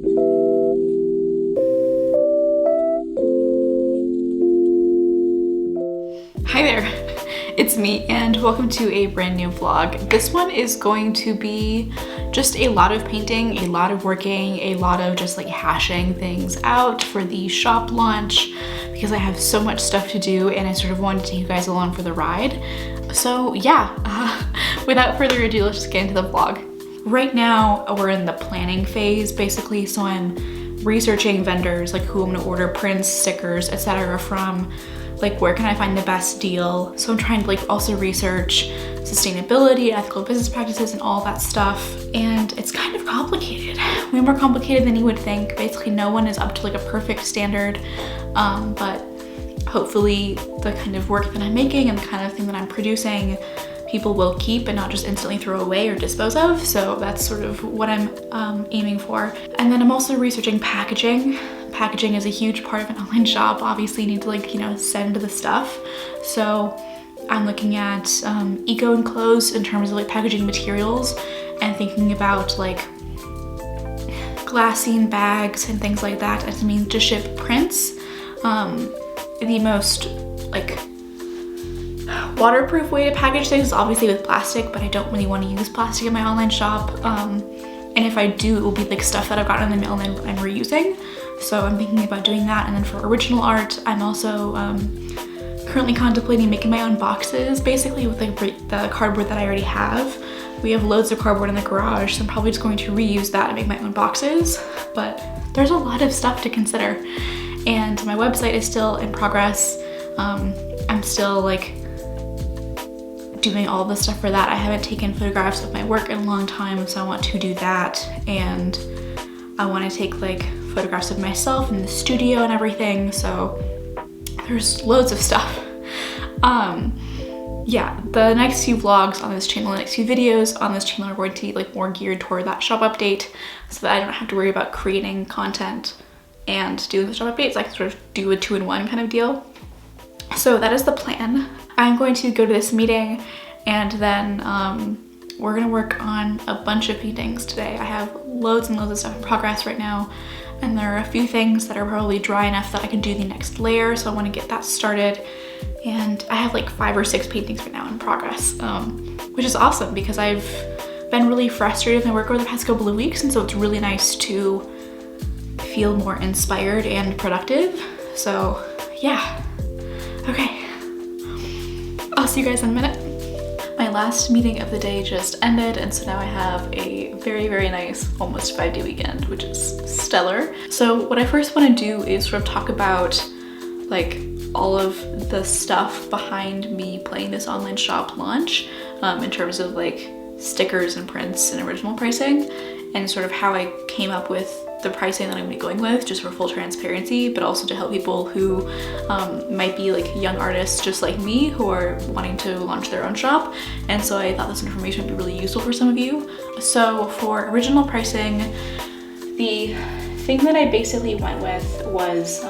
Hi there, it's me and welcome to a brand new vlog. This one is going to be just a lot of painting, a lot of working, a lot of just like hashing things out for the shop launch because I have so much stuff to do and I sort of wanted to take you guys along for the ride. So yeah, without further ado, let's just get into the vlog. Right now we're in the planning phase basically, so I'm researching vendors, like who I'm gonna order prints, stickers, etc. from, like where can I find the best deal. So I'm trying to like also research sustainability, ethical business practices and all that stuff. And it's kind of complicated, way more complicated than you would think. Basically no one is up to like a perfect standard, but hopefully the kind of work that I'm making and the kind of thing that I'm producing, people will keep and not just instantly throw away or dispose of. So that's sort of what I'm aiming for. And then I'm also researching packaging. Packaging is a huge part of an online shop. Obviously you need to like, you know, send the stuff. So I'm looking at eco-enclosed in terms of like packaging materials and thinking about like glassine bags and things like that as a means to ship prints. The most like waterproof way to package things is obviously with plastic, but I don't really want to use plastic in my online shop. And if I do, it will be like stuff that I've gotten in the mail and I'm reusing. So I'm thinking about doing that. And then for original art, I'm also currently contemplating making my own boxes, basically with like the cardboard that I already have. We have loads of cardboard in the garage, so I'm probably just going to reuse that and make my own boxes. But there's a lot of stuff to consider. And my website is still in progress. I'm still like doing all the stuff for that. I haven't taken photographs of my work in a long time, so I want to do that. And I want to take like photographs of myself in the studio and everything. So there's loads of stuff. Yeah, the next few vlogs on this channel, the next few videos on this channel are going to be like more geared toward that shop update so that I don't have to worry about creating content and doing the shop updates. I can sort of do a two-in-one kind of deal. So that is the plan. I'm going to go to this meeting and then we're gonna work on a bunch of paintings today. I have loads and loads of stuff in progress right now, and there are a few things that are probably dry enough that I can do the next layer, so I want to get that started. And I have like 5 or 6 paintings right now in progress, which is awesome because I've been really frustrated with my work over the past couple of weeks, and so it's really nice to feel more inspired and productive. So yeah, okay. I'll see you guys in a minute. My last meeting of the day just ended, and so now I have a very, very nice almost 5-day weekend, which is stellar. So what I first want to do is sort of talk about like all of the stuff behind me playing this online shop launch in terms of like stickers and prints and original pricing, and sort of how I came up with the pricing that I'm gonna be going with, just for full transparency, but also to help people who might be like young artists just like me who are wanting to launch their own shop. And so I thought this information would be really useful for some of you. So for original pricing, the thing that I basically went with was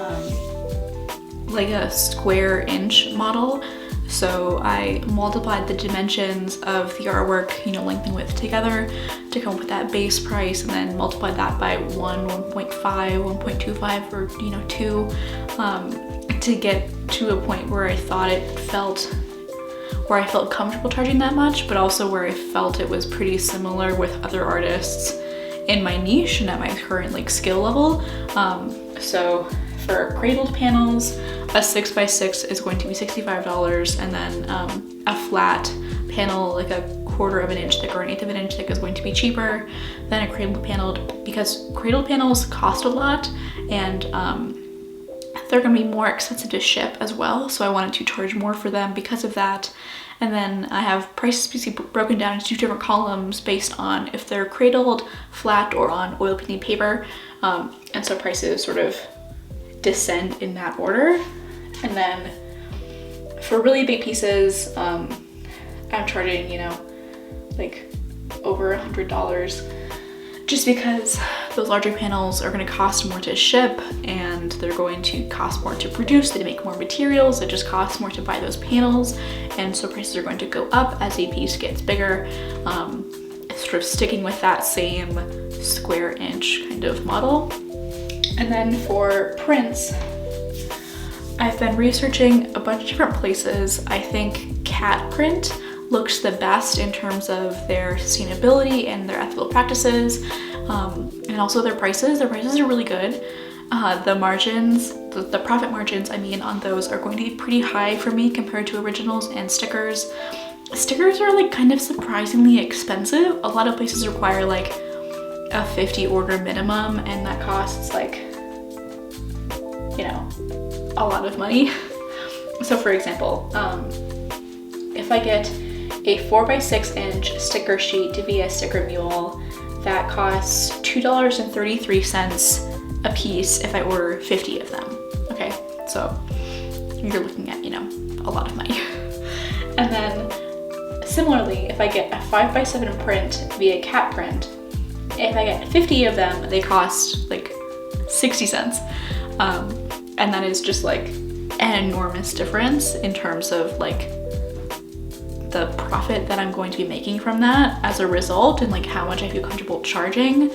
like a square inch model. So I multiplied the dimensions of the artwork, you know, length and width together to come up with that base price, and then multiplied that by 1.5, 1.25, or, you know, 2 to get to a point where I thought where I felt comfortable charging that much, but also where I felt it was pretty similar with other artists in my niche and at my current like skill level. So for cradled panels, a 6x6 is going to be $65, and then a flat panel, like a 1/4 of an inch thick or an 1/8 of an inch thick, is going to be cheaper than a cradled panel, because cradled panels cost a lot and they're gonna be more expensive to ship as well. So I wanted to charge more for them because of that. And then I have prices broken down into 2 different columns based on if they're cradled, flat, or on oil painting paper. And so prices sort of descend in that order. And then for really big pieces, I'm charging, you know, like over $100, just because those larger panels are going to cost more to ship and they're going to cost more to produce. They make more materials, it just costs more to buy those panels, and so prices are going to go up as a piece gets bigger. sort of sticking with that same square inch kind of model. And then for prints, I've been researching a bunch of different places. I think CatPrint looks the best in terms of their sustainability and their ethical practices, and also their prices. Their prices are really good. The margins, the profit margins, I mean, on those are going to be pretty high for me compared to originals and stickers. Stickers are like kind of surprisingly expensive. A lot of places require like a 50 order minimum, and that costs like, you know, a lot of money. So for example, if I get a 4x6 inch sticker sheet via Sticker Mule, that costs $2.33 a piece if I order 50 of them. Okay, so you're looking at, you know, a lot of money. And then similarly, if I get a 5x7 print via CatPrint, if I get 50 of them, they cost like 60 cents. And that is just like an enormous difference in terms of like the profit that I'm going to be making from that as a result, and like how much I feel comfortable charging.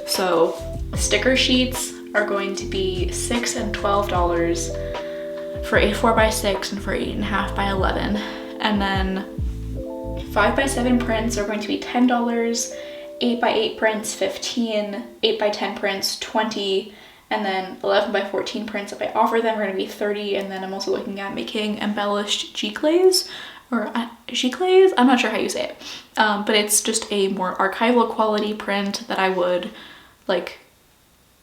So sticker sheets are going to be $6 and $12 for a 4x6 and for 8.5 by 11. And then 5x7 prints are going to be $10, 8x8 prints 15, 8x10 prints 20, and then 11x14 prints, if I offer them, are going to be 30. And then I'm also looking at making embellished giclées, or giclées, I'm not sure how you say it, but it's just a more archival quality print that I would like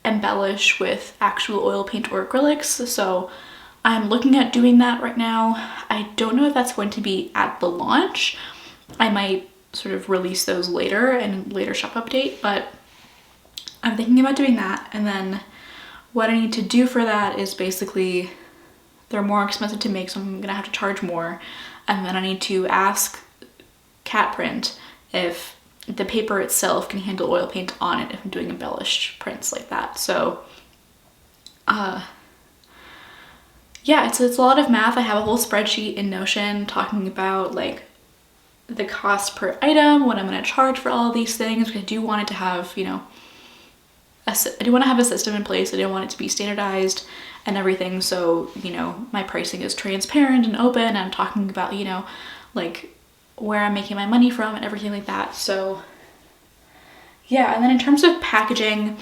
embellish with actual oil paint or acrylics. So I'm looking at doing that right now. I don't know if that's going to be at the launch. I might sort of release those later in later shop update, but I'm thinking about doing that. And then what I need to do for that is basically, they're more expensive to make, so I'm gonna have to charge more. And then I need to ask CatPrint if the paper itself can handle oil paint on it if I'm doing embellished prints like that. So yeah, it's a lot of math. I have a whole spreadsheet in Notion talking about like the cost per item, what I'm gonna charge for all of these things, because I do want it to have, you know, I do want to have a system in place. I don't want it to be standardized and everything. So, you know, my pricing is transparent and open, and I'm talking about, you know, like where I'm making my money from and everything like that. So yeah, and then in terms of packaging,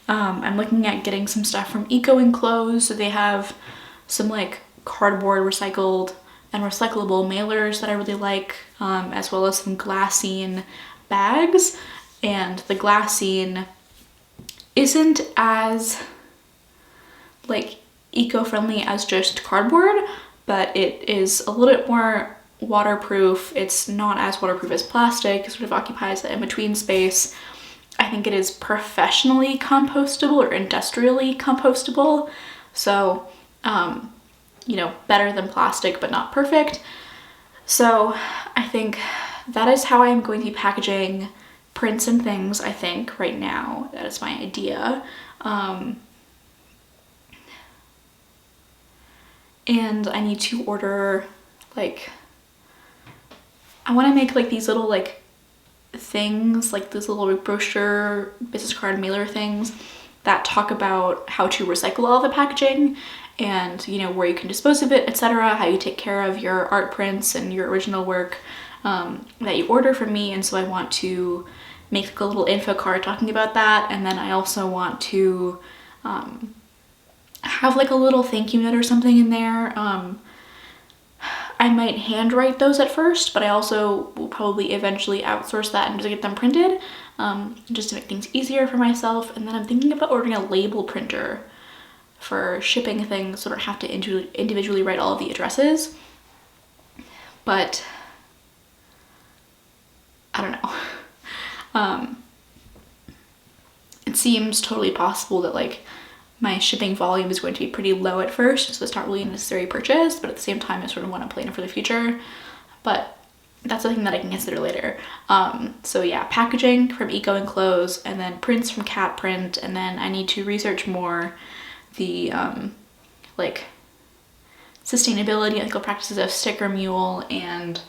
I'm looking at getting some stuff from Eco Enclosed. So they have some like cardboard recycled and recyclable mailers that I really like, as well as some glassine bags. And the glassine isn't as like eco-friendly as just cardboard, but it is a little bit more waterproof. It's not as waterproof as plastic. It sort of occupies that in-between space. I think it is professionally compostable or industrially compostable. So, you know, better than plastic, but not perfect. So I think that is how I'm going to be packaging prints and things, I think, right now. That is my idea. And I need to order, like, I want to make like these little like things, like this little brochure, business card mailer things that talk about how to recycle all the packaging and, you know, where you can dispose of it, etc., how you take care of your art prints and your original work that you order from me. And so I want to make like a little info card talking about that. And then I also want to have like a little thank you note or something in there. I might handwrite those at first, but I also will probably eventually outsource that and just get them printed, just to make things easier for myself. And then I'm thinking about ordering a label printer for shipping things so I don't have to individually write all of the addresses. But I don't know. It seems totally possible that like my shipping volume is going to be pretty low at first, so it's not really a necessary purchase, but at the same time I sort of want to plan it for the future. But that's something that I can consider later. So yeah, packaging from Eco Enclosed, and then prints from CatPrint, and then I need to research more the like sustainability ethical practices of Sticker Mule and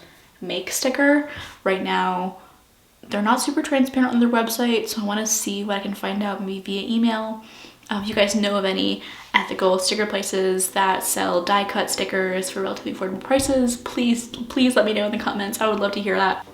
Make Sticker. Right now they're not super transparent on their website, so I want to see what I can find out maybe via email. If you guys know of any ethical sticker places that sell die cut stickers for relatively affordable prices, please let me know in the comments. I would love to hear that.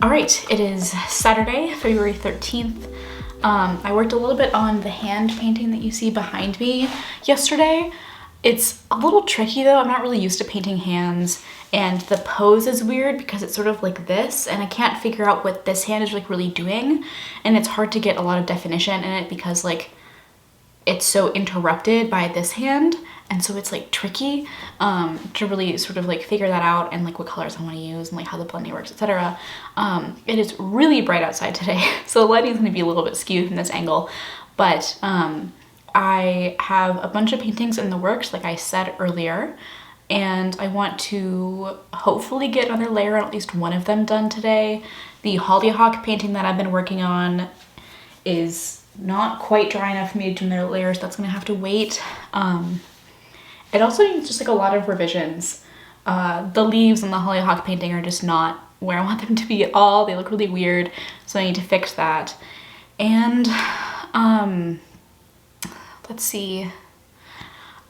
All right, it is Saturday, February 13th. I worked a little bit on the hand painting that you see behind me yesterday. It's a little tricky though. I'm not really used to painting hands, and the pose is weird because it's sort of like this, and I can't figure out what this hand is like really doing, and it's hard to get a lot of definition in it because like it's so interrupted by this hand, and so it's like tricky to really sort of like figure that out and like what colors I want to use and like how the blending works, etc. It is really bright outside today, so the lighting is going to be a little bit skewed from this angle, but I have a bunch of paintings in the works, like I said earlier, and I want to hopefully get another layer on at least one of them done today. The hollyhock painting that I've been working on is not quite dry enough for me to do another layers. That's gonna have to wait. It also needs just like a lot of revisions. The leaves on the hollyhock painting are just not where I want them to be at all. They look really weird, so I need to fix that. And let's see.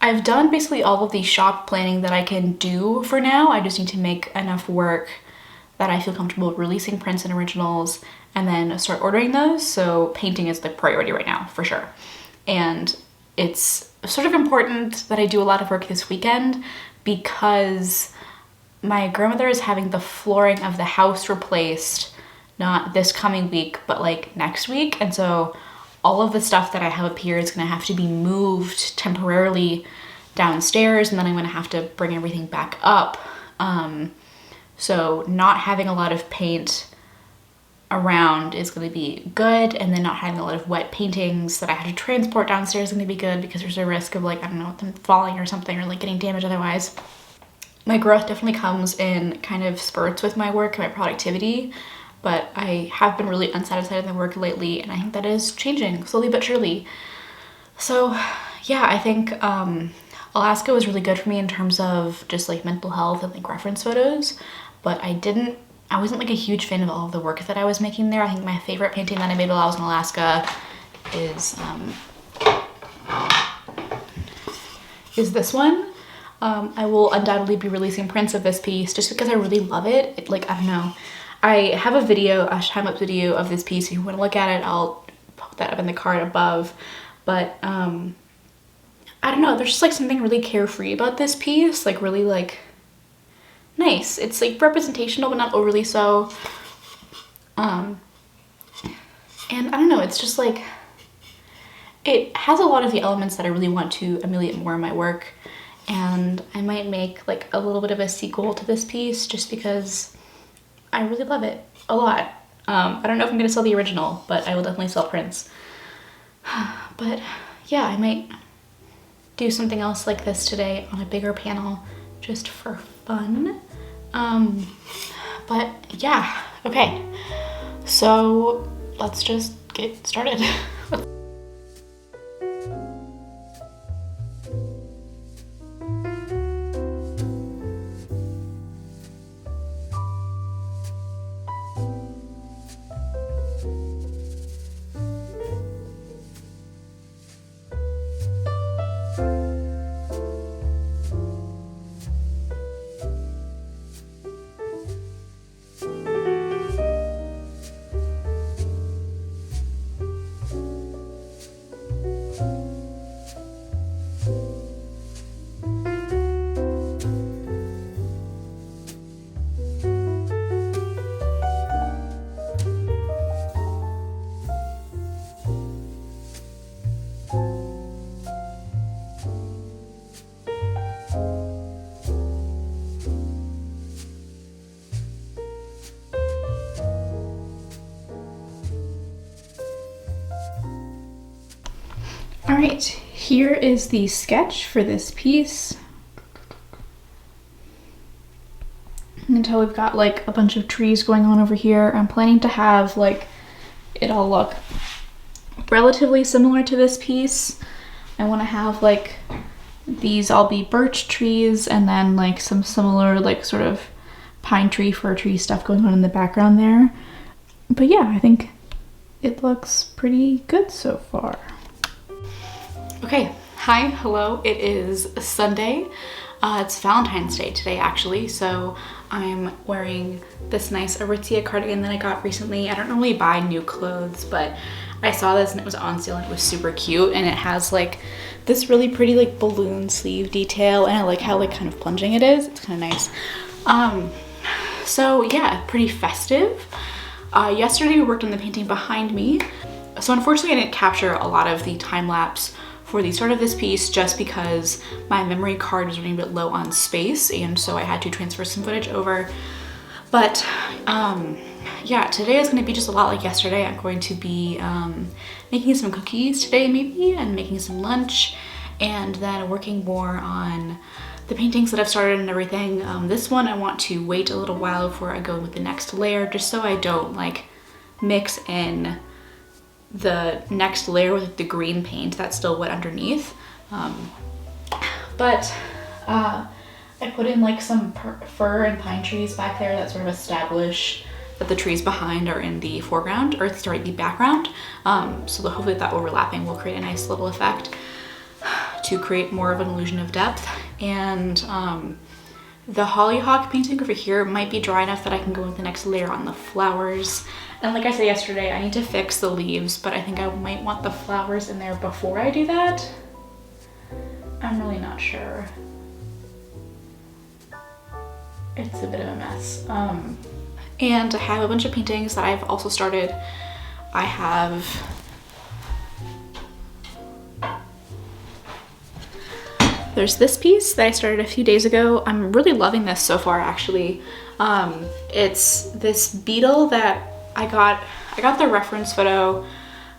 I've done basically all of the shop planning that I can do for now. I just need to make enough work that I feel comfortable releasing prints and originals and then start ordering those. So painting is the priority right now, for sure. And it's sort of important that I do a lot of work this weekend because my grandmother is having the flooring of the house replaced, not this coming week, but like next week. And so all of the stuff that I have up here is gonna have to be moved temporarily downstairs, and then I'm gonna have to bring everything back up. So not having a lot of paint around is going to be good, and then not having a lot of wet paintings that I have to transport downstairs is going to be good because there's a risk of like, I don't know, them falling or something or like getting damaged otherwise. My growth definitely comes in kind of spurts with my work and my productivity, but I have been really unsatisfied with my work lately, and I think that is changing slowly but surely. So yeah, I think Alaska was really good for me in terms of just like mental health and like reference photos, but I wasn't like a huge fan of all of the work that I was making there. I think my favorite painting that I made while I was in Alaska is this one. I will undoubtedly be releasing prints of this piece just because I really love it. Like, I don't know. I have a video, a time-lapse video of this piece. If you want to look at it, I'll put that up in the card above. But I don't know, there's just like something really carefree about this piece, like really like nice. It's like representational but not overly so. And I don't know, it's just like, it has a lot of the elements that I really want to emulate more in my work, and I might make like a little bit of a sequel to this piece just because I really love it a lot. I don't know if I'm gonna sell the original, but I will definitely sell prints. But yeah, I might do something else like this today on a bigger panel just for fun. But yeah, okay. So let's just get started. All right, here is the sketch for this piece. You can tell we've got like a bunch of trees going on over here. I'm planning to have like it all look relatively similar to this piece. I want to have like these all be birch trees and then like some similar like sort of pine tree, fir tree stuff going on in the background there. But yeah, I think it looks pretty good so far. Okay, hi, hello, it is Sunday. It's Valentine's Day today actually, so I'm wearing this nice Aritzia cardigan that I got recently. I don't normally buy new clothes, but I saw this and it was on sale and it was super cute, and it has like this really pretty like balloon sleeve detail, and I like how like kind of plunging it is. It's kind of nice. So yeah, pretty festive. Yesterday we worked on the painting behind me. So unfortunately I didn't capture a lot of the time lapse for the start of this piece just because my memory card was running a bit low on space, and so I had to transfer some footage over. But yeah, today is going to be just a lot like yesterday. I'm going to be making some cookies today maybe, and making some lunch, and then working more on the paintings that I've started and everything. This one I want to wait a little while before I go with the next layer, just so I don't like mix in the next layer with the green paint that's still wet underneath. But I put in like some fir and pine trees back there that sort of establish that the trees behind are in the foreground, or sorry, the background. So hopefully that overlapping will create a nice little effect to create more of an illusion of depth. And the hollyhock painting over here might be dry enough that I can go with the next layer on the flowers. And like I said yesterday, I need to fix the leaves, but I think I might want the flowers in there before I do that. I'm really not sure. It's a bit of a mess. And I have a bunch of paintings that I've also started. I have there's this piece that I started a few days ago. I'm really loving this so far actually. It's this beetle that I got the reference photo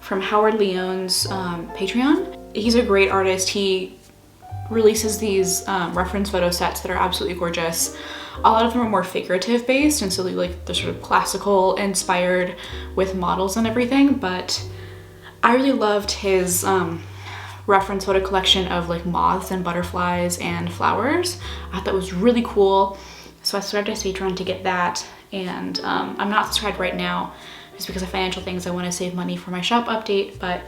from Howard Leone's Patreon. He's a great artist. He releases these reference photo sets that are absolutely gorgeous. A lot of them are more figurative based, and so they're sort of classical inspired with models and everything, but I really loved his reference photo collection of like moths and butterflies and flowers. I thought that was really cool. So I started his Patreon to get that, and I'm not subscribed right now just because of financial things. I want to save money for my shop update, but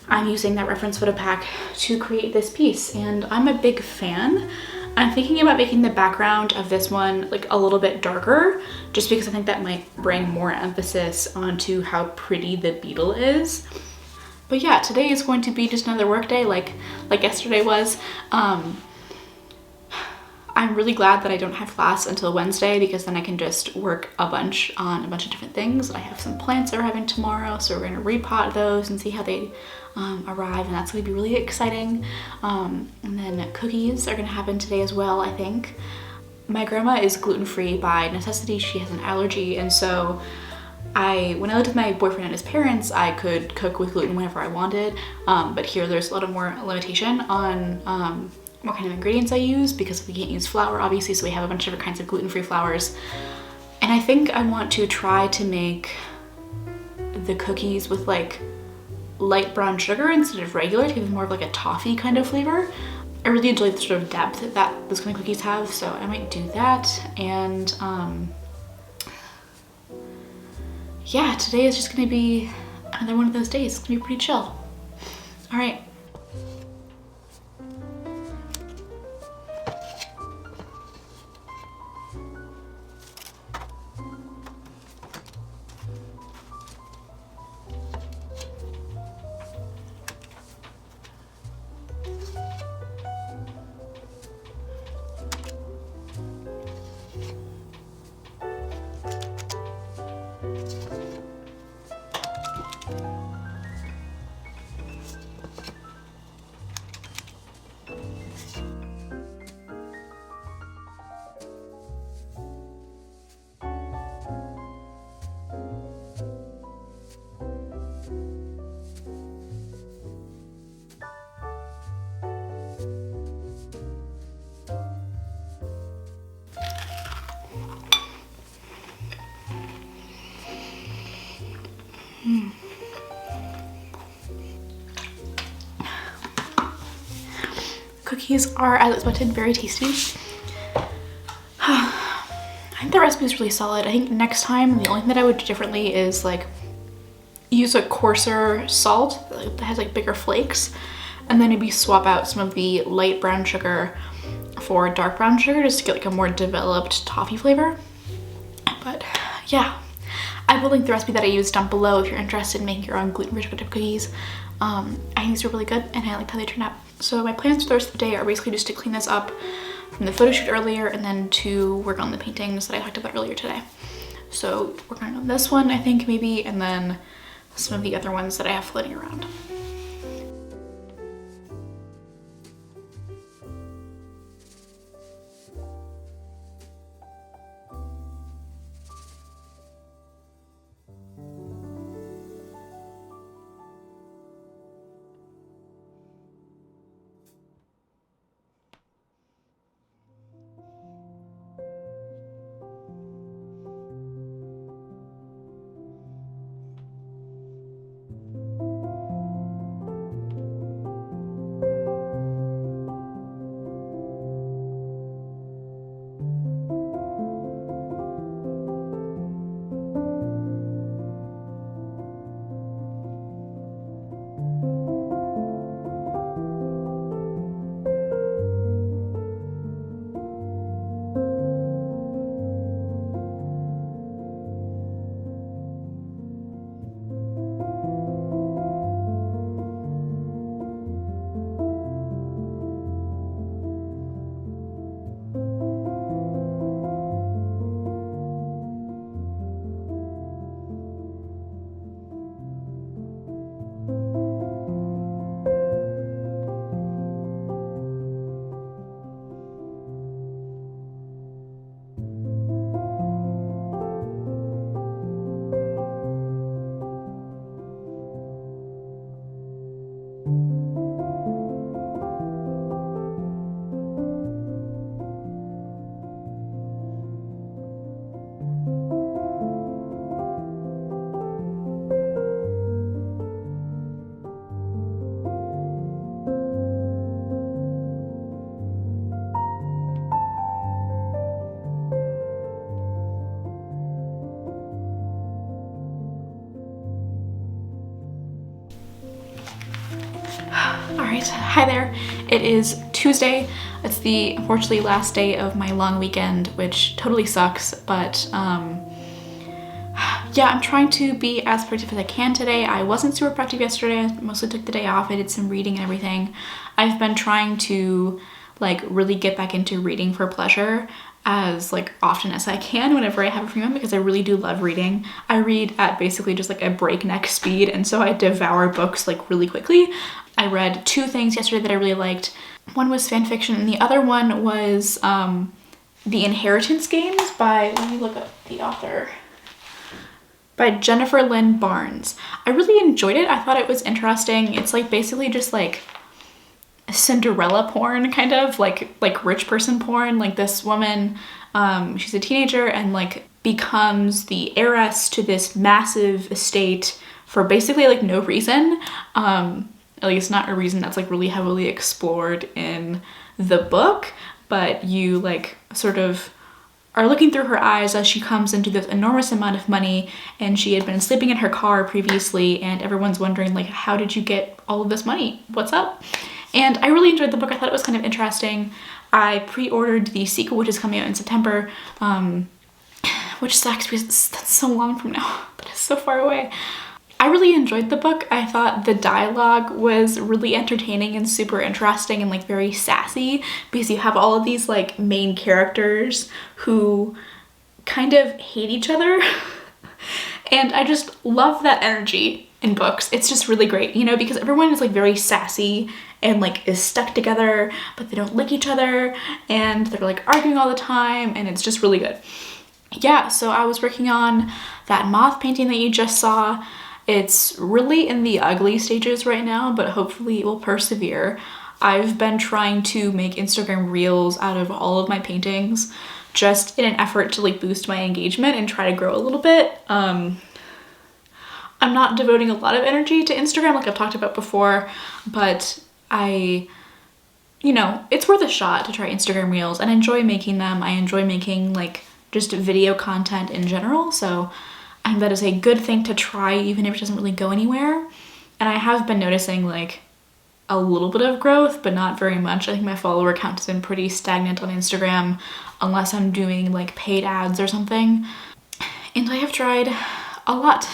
I'm using that reference photo pack to create this piece, and I'm a big fan. I'm thinking about making the background of this one like a little bit darker, just because I think that might bring more emphasis onto how pretty the beetle is. But yeah, today is going to be just another work day like yesterday was. I'm really glad that I don't have class until Wednesday, because then I can just work a bunch on a bunch of different things. I have some plants that are having tomorrow, so we're gonna repot those and see how they arrive, and that's gonna be really exciting. And then cookies are gonna happen today as well, I think. My grandma is gluten-free by necessity. She has an allergy, and so when I lived with my boyfriend and his parents, I could cook with gluten whenever I wanted, but here there's a lot more limitation on what kind of ingredients I use, because we can't use flour obviously, so we have a bunch of different kinds of gluten-free flours. And I think I want to try to make the cookies with like light brown sugar instead of regular, to give them more of like a toffee kind of flavor. I really enjoy the sort of depth that those kind of cookies have, so I might do that. And yeah, today is just gonna be another one of those days. It's gonna be pretty chill. All right. Cookies are, as expected, very tasty. I think the recipe is really solid. I think next time, the only thing that I would do differently is like use a coarser salt that has like bigger flakes, and then maybe swap out some of the light brown sugar for dark brown sugar just to get like a more developed toffee flavor. But yeah, I will link the recipe that I used down below if you're interested in making your own gluten-free chocolate chip cookies. I think these are really good and I liked how they turned out. So my plans for the rest of the day are basically just to clean this up from the photo shoot earlier and then to work on the paintings that I talked about earlier today. So working on this one, I think maybe, and then some of the other ones that I have floating around. Alright, hi there. It is Tuesday. It's the unfortunately last day of my long weekend, which totally sucks, but yeah, I'm trying to be as productive as I can today. I wasn't super productive yesterday. I mostly took the day off. I did some reading and everything. I've been trying to like really get back into reading for pleasure as like often as I can whenever I have a free moment, because I really do love reading. I read at basically just like a breakneck speed, and so I devour books like really quickly. I read 2 things yesterday that I really liked. One was fan fiction and the other one was The Inheritance Games by, let me look up the author, by Jennifer Lynn Barnes. I really enjoyed it. I thought it was interesting. It's like basically just like Cinderella porn, kind of like rich person porn. Like this woman, she's a teenager and like becomes the heiress to this massive estate for basically like no reason. At least not a reason that's like really heavily explored in the book, but you like sort of are looking through her eyes as she comes into this enormous amount of money, and she had been sleeping in her car previously, and everyone's wondering like, how did you get all of this money? What's up? And I really enjoyed the book. I thought it was kind of interesting. I pre-ordered the sequel, which is coming out in September, which sucks because that's so long from now. That is so far away. I really enjoyed the book. I thought the dialogue was really entertaining and super interesting and like very sassy, because you have all of these like main characters who kind of hate each other. And I just love that energy in books. It's just really great, you know, because everyone is like very sassy and like is stuck together, but they don't like each other and they're like arguing all the time, and it's just really good. Yeah, so I was working on that moth painting that you just saw. It's really in the ugly stages right now, but hopefully it will persevere. I've been trying to make Instagram reels out of all of my paintings just in an effort to like boost my engagement and try to grow a little bit. I'm not devoting a lot of energy to Instagram like I've talked about before, but you know, it's worth a shot to try Instagram reels, and I enjoy making them. I enjoy making like just video content in general, so I think that is a good thing to try even if it doesn't really go anywhere. And I have been noticing like a little bit of growth, but not very much. I think my follower count has been pretty stagnant on Instagram unless I'm doing like paid ads or something. And I have tried a lot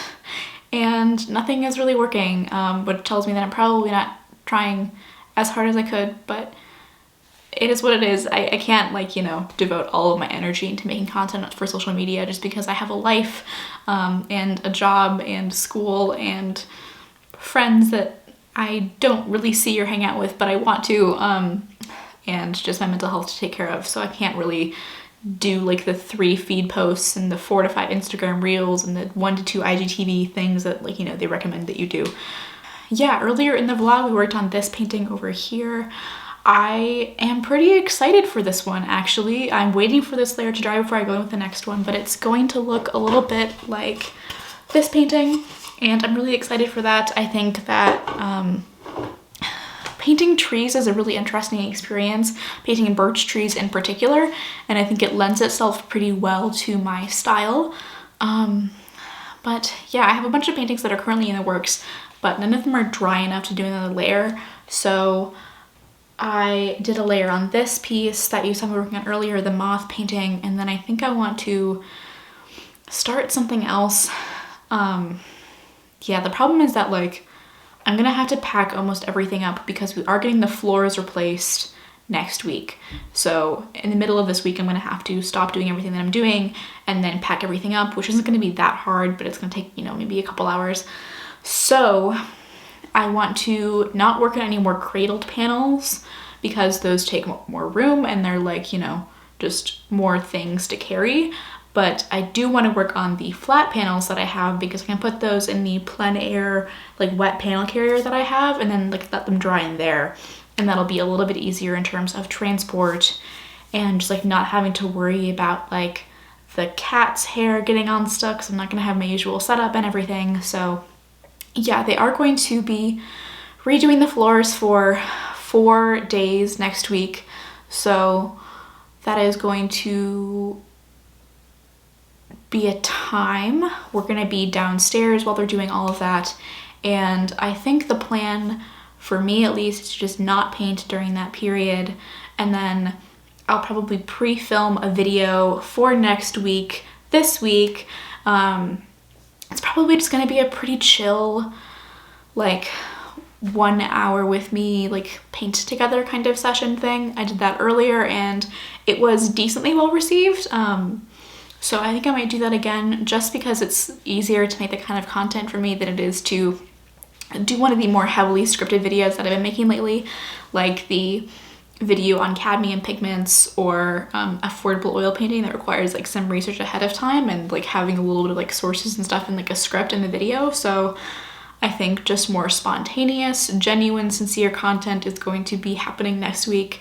and nothing is really working, which tells me that I'm probably not trying as hard as I could, but it is what it is. I can't like, you know, devote all of my energy into making content for social media just because I have a life and a job and school and friends that I don't really see or hang out with, but I want to, and just my mental health to take care of. So I can't really do like the 3 feed posts and the 4 to 5 Instagram reels and the 1 to 2 IGTV things that like, you know, they recommend that you do. Yeah, earlier in the vlog, we worked on this painting over here. I am pretty excited for this one, actually. I'm waiting for this layer to dry before I go in with the next one, but it's going to look a little bit like this painting, and I'm really excited for that. I think that painting trees is a really interesting experience, painting birch trees in particular, and I think it lends itself pretty well to my style. But yeah, I have a bunch of paintings that are currently in the works, but none of them are dry enough to do another layer, so I did a layer on this piece that you saw me working on earlier, the moth painting, and then I think I want to start something else. Yeah, the problem is that like I'm gonna have to pack almost everything up because we are getting the floors replaced next week. So in the middle of this week, I'm gonna have to stop doing everything that I'm doing and then pack everything up, which isn't gonna be that hard, but it's gonna take, you know, maybe a couple hours. So I want to not work on any more cradled panels because those take more room and they're like, you know, just more things to carry. But I do want to work on the flat panels that I have because I can put those in the plein air, like wet panel carrier that I have, and then like let them dry in there. And that'll be a little bit easier in terms of transport and just like not having to worry about like the cat's hair getting on stuff, because I'm not gonna have my usual setup and everything. So yeah, they are going to be redoing the floors for 4 days next week. So that is going to be a time. We're going to be downstairs while they're doing all of that. And I think the plan for me at least is to just not paint during that period. And then I'll probably pre-film a video for next week, this week. It's probably just gonna be a pretty chill, like 1 hour with me, like paint together kind of session thing. I did that earlier and it was decently well received. So I think I might do that again just because it's easier to make the kind of content for me than it is to do one of the more heavily scripted videos that I've been making lately, like the video on cadmium pigments or affordable oil painting that requires like some research ahead of time and like having a little bit of like sources and stuff and like a script in the video. So I think just more spontaneous, genuine, sincere content is going to be happening next week.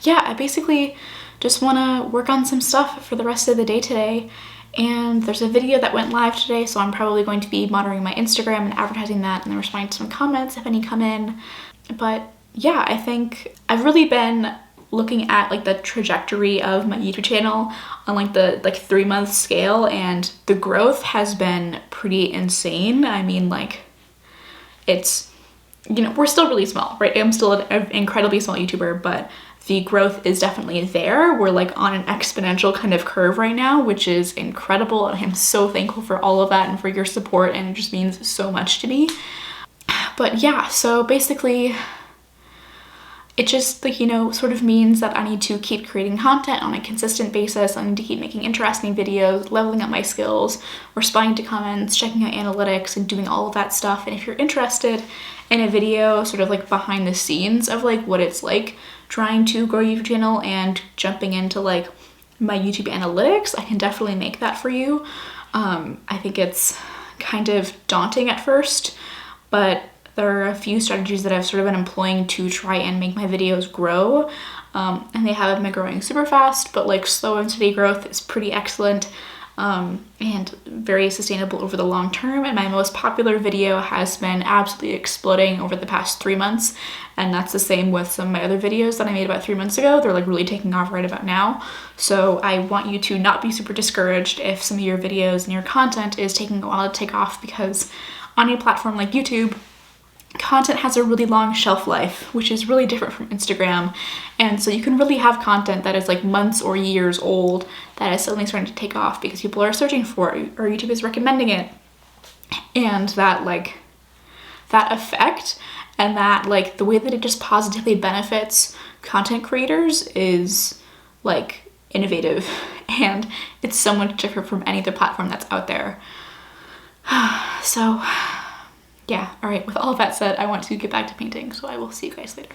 Yeah, I basically just want to work on some stuff for the rest of the day today. And there's a video that went live today, so I'm probably going to be monitoring my Instagram and advertising that and then responding to some comments if any come in. But yeah, I think I've really been looking at like the trajectory of my YouTube channel on like the 3-month scale, and the growth has been pretty insane. I mean, like, it's, you know, we're still really small, right? I'm still an incredibly small YouTuber, but the growth is definitely there. We're like on an exponential kind of curve right now, which is incredible. And I'm so thankful for all of that and for your support, and it just means so much to me. But yeah, so basically it just, like, you know, sort of means that I need to keep creating content on a consistent basis. I need to keep making interesting videos, leveling up my skills, responding to comments, checking out analytics, and doing all of that stuff. And if you're interested in a video sort of like behind the scenes of like what it's like trying to grow a YouTube channel and jumping into like my YouTube analytics, I can definitely make that for you. I think it's kind of daunting at first, but there are a few strategies that I've sort of been employing to try and make my videos grow. And they haven't been growing super fast, but like slow and steady growth is pretty excellent. And very sustainable over the long term. And my most popular video has been absolutely exploding over the past 3 months. And that's the same with some of my other videos that I made about 3 months ago. They're like really taking off right about now. So I want you to not be super discouraged if some of your videos and your content is taking a while to take off, because on a platform like YouTube, content has a really long shelf life, which is really different from Instagram. And so you can really have content that is like months or years old that is suddenly starting to take off because people are searching for it or YouTube is recommending it. And that like that effect and that like the way that it just positively benefits content creators is like innovative, and it's so much different from any other platform that's out there. So yeah, all right, with all of that said, I want to get back to painting, so I will see you guys later.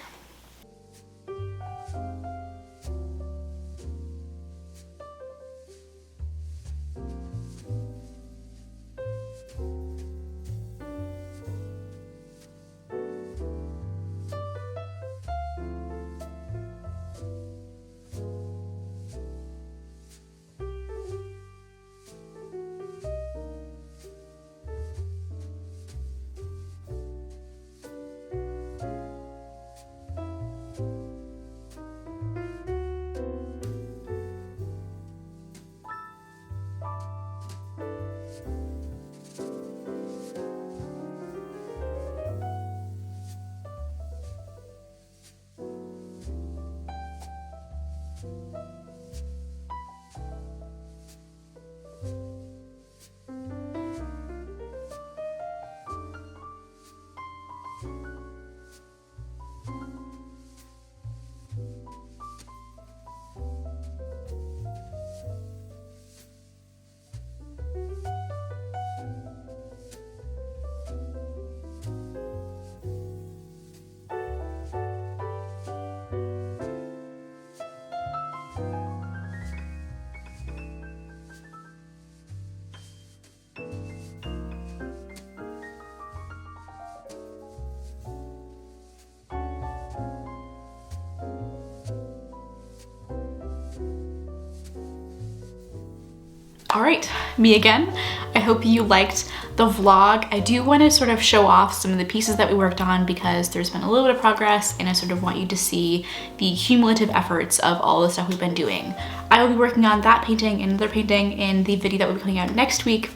All right, me again. I hope you liked the vlog. I do want to sort of show off some of the pieces that we worked on because there's been a little bit of progress, and I sort of want you to see the cumulative efforts of all the stuff we've been doing. I will be working on that painting and another painting in the video that will be coming out next week,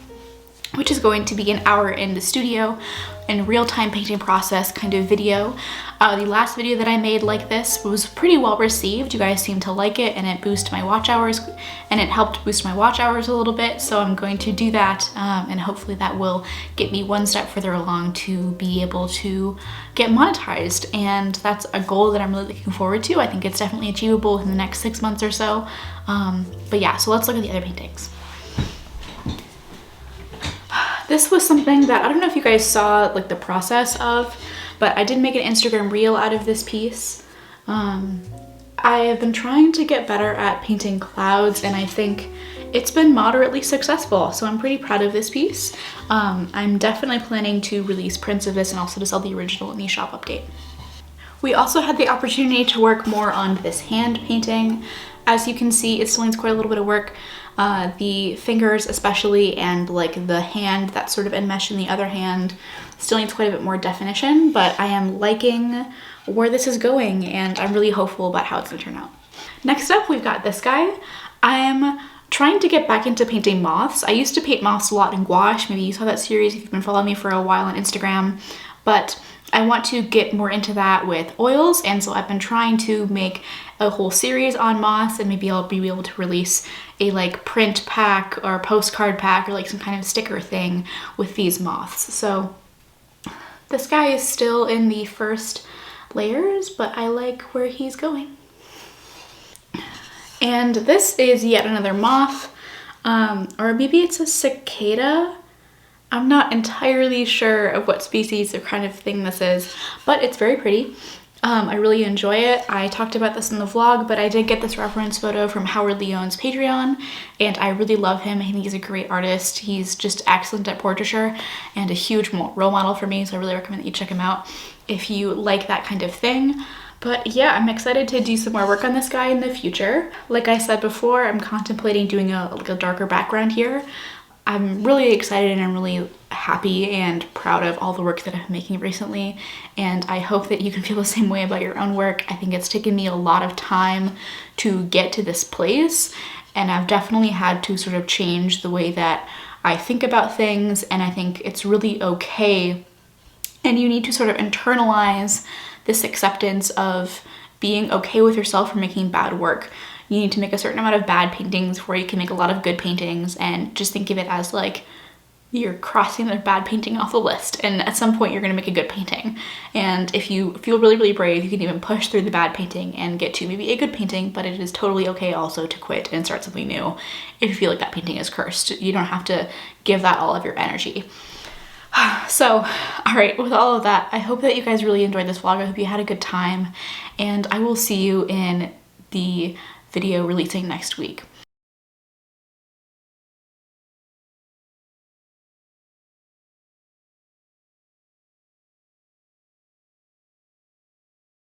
which is going to be an hour in the studio and real-time painting process kind of video. The last video that I made like this was pretty well received. You guys seemed to like it, and it boosted my watch hours, and it helped boost my watch hours a little bit. So I'm going to do that, and hopefully that will get me one step further along to be able to get monetized. And that's a goal that I'm really looking forward to. I think it's definitely achievable in the next 6 months or so. But yeah, so let's look at the other paintings. This was something that I don't know if you guys saw like the process of, but I did make an Instagram reel out of this piece. I have been trying to get better at painting clouds, and I think it's been moderately successful, so I'm pretty proud of this piece. I'm definitely planning to release prints of this and also to sell the original in the shop update. We also had the opportunity to work more on this hand painting. As you can see, it still needs quite a little bit of work. The fingers especially, and like the hand that's sort of enmeshed in the other hand still needs quite a bit more definition, but I am liking where this is going and I'm really hopeful about how it's gonna turn out. Next up, we've got this guy. I'm trying to get back into painting moths. I used to paint moths a lot in gouache. Maybe you saw that series if you've been following me for a while on Instagram, but I want to get more into that with oils, and so I've been trying to make a whole series on moths, and maybe I'll be able to release a like print pack or postcard pack or like some kind of sticker thing with these moths. So this guy is still in the first layers, but I like where he's going. And this is yet another moth, or maybe it's a cicada. I'm not entirely sure of what species or kind of thing this is, but it's very pretty. I really enjoy it. I talked about this in the vlog, but I did get this reference photo from Howard Leone's Patreon, and I really love him. I think he's a great artist. He's just excellent at portraiture and a huge role model for me, so I really recommend that you check him out if you like that kind of thing. But yeah, I'm excited to do some more work on this guy in the future. Like I said before, I'm contemplating doing a darker background here. I'm really excited and I'm really happy and proud of all the work that I'm making recently, and I hope that you can feel the same way about your own work. I think it's taken me a lot of time to get to this place, and I've definitely had to sort of change the way that I think about things, and I think it's really okay, and you need to sort of internalize this acceptance of being okay with yourself for making bad work. You need to make a certain amount of bad paintings before you can make a lot of good paintings, and just think of it as like you're crossing the bad painting off the list, and at some point you're gonna make a good painting. And if you feel really, really brave, you can even push through the bad painting and get to maybe a good painting, but it is totally okay also to quit and start something new if you feel like that painting is cursed. You don't have to give that all of your energy. So, all right, with all of that, I hope that you guys really enjoyed this vlog. I hope you had a good time, and I will see you in the video releasing next week.